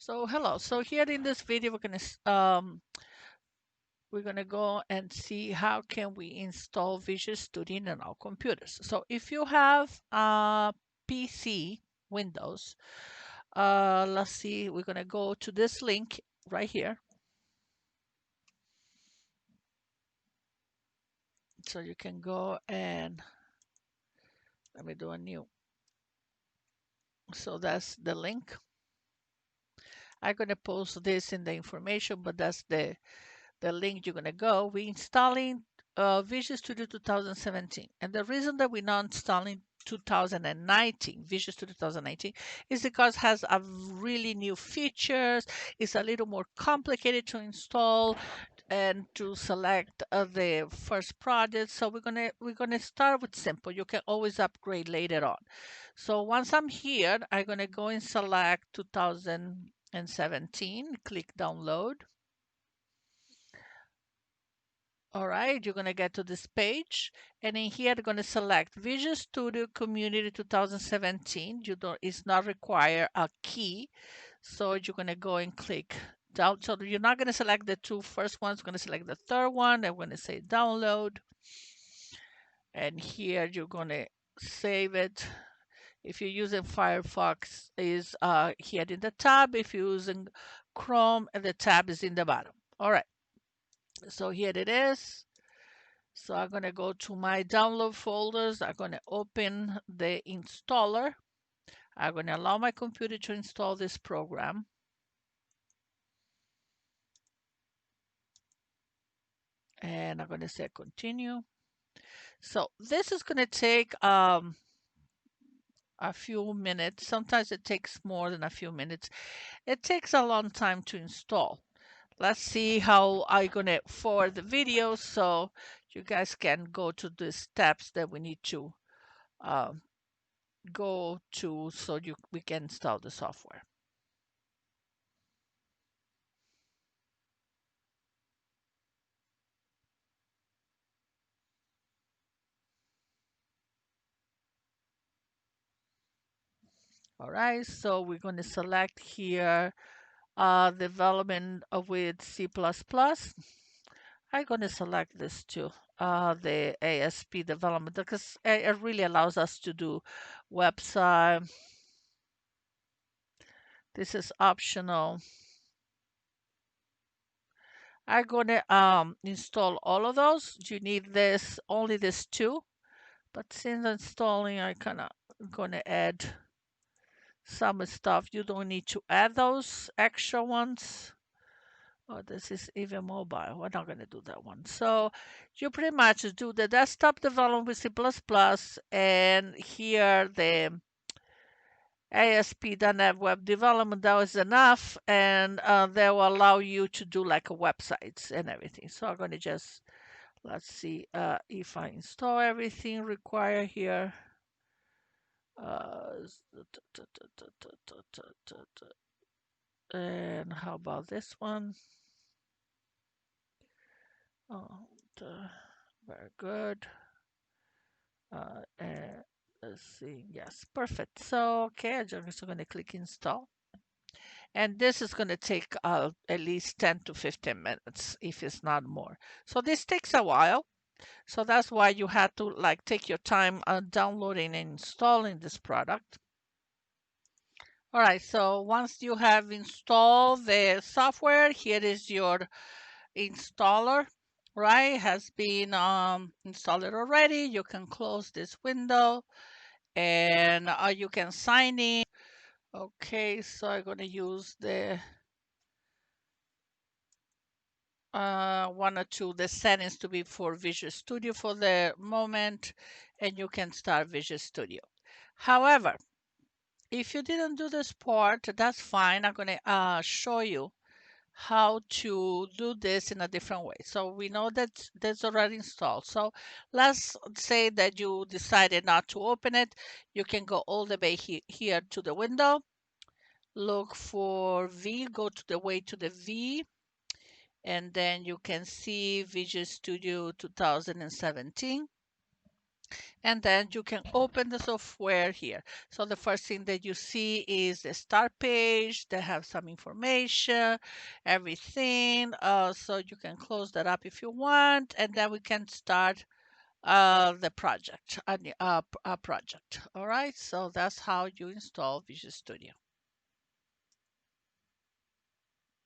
So hello. So here in this video, we're gonna go and see how can we install Visual Studio in our computers. So if you have a PC, Windows, let's see. We're gonna go to this link right here. So you can go and let me do a new. So that's the link. I'm gonna post this in the information, but that's the link you're going to go. We're installing Visual Studio 2017. And the reason that we're not installing 2019, Visual Studio 2019, is because it has a really new features. It's a little more complicated to install and to select the first project. So we're gonna start with simple. You can always upgrade later on. So once I'm here, I'm gonna go and select 2017, click download. All right, you're going to get to this page, and in here, you're going to select Visual Studio Community 2017. You don't, it's not require a key, so you're going to go and click down. So you're not going to select the two first ones. You're going to select the third one. I'm going to say download, and here you're going to save it. If you're using Firefox, is here in the tab. If you're using Chrome, and the tab is in the bottom. All right, so here it is. So I'm going to go to my download folders. I'm going to open the installer. I'm going to allow my computer to install this program. And I'm going to say continue. So this is going to take a few minutes. Sometimes it takes more than a few minutes. It takes a long time to install. Let's see how I'm going to forward the video so you guys can go to the steps that we need to go to so we can install the software. All right, so we're going to select here development with C++. I'm going to select this too, the ASP development, because it really allows us to do website. This is optional. I'm going to install all of those. You need this, only this two. But since installing, I kind of going to add some stuff. You don't need to add those extra ones. Oh, this is even mobile. We're not going to do that one. So you pretty much do the desktop development with C++, and here the ASP.NET web development, that was enough, and that will allow you to do like a websites and everything. So I'm going to just, let's see if I install everything required here. And how about this one? Oh, very good. And let's see. Yes, perfect. So, okay, I'm just going to click install. And this is going to take at least 10 to 15 minutes, if it's not more. So this takes a while. So that's why you have to like take your time downloading and installing this product. All right, so once you have installed the software, here is your installer, right? Has been installed already. You can close this window and you can sign in. Okay, so I'm going to use the one or two the settings to be for Visual Studio for the moment, and you can start Visual Studio. However, if you didn't do this part, that's fine. I'm going to show you how to do this in a different way. So we know that that's already installed. So let's say that you decided not to open it. You can go all the way here to the window, look for V, go to the way to the V, and then you can see Visual Studio 2017. And then you can open the software here. So the first thing that you see is the start page. They have some information, everything. So you can close that up if you want, and then we can start the project, a project. All right. So that's how you install Visual Studio.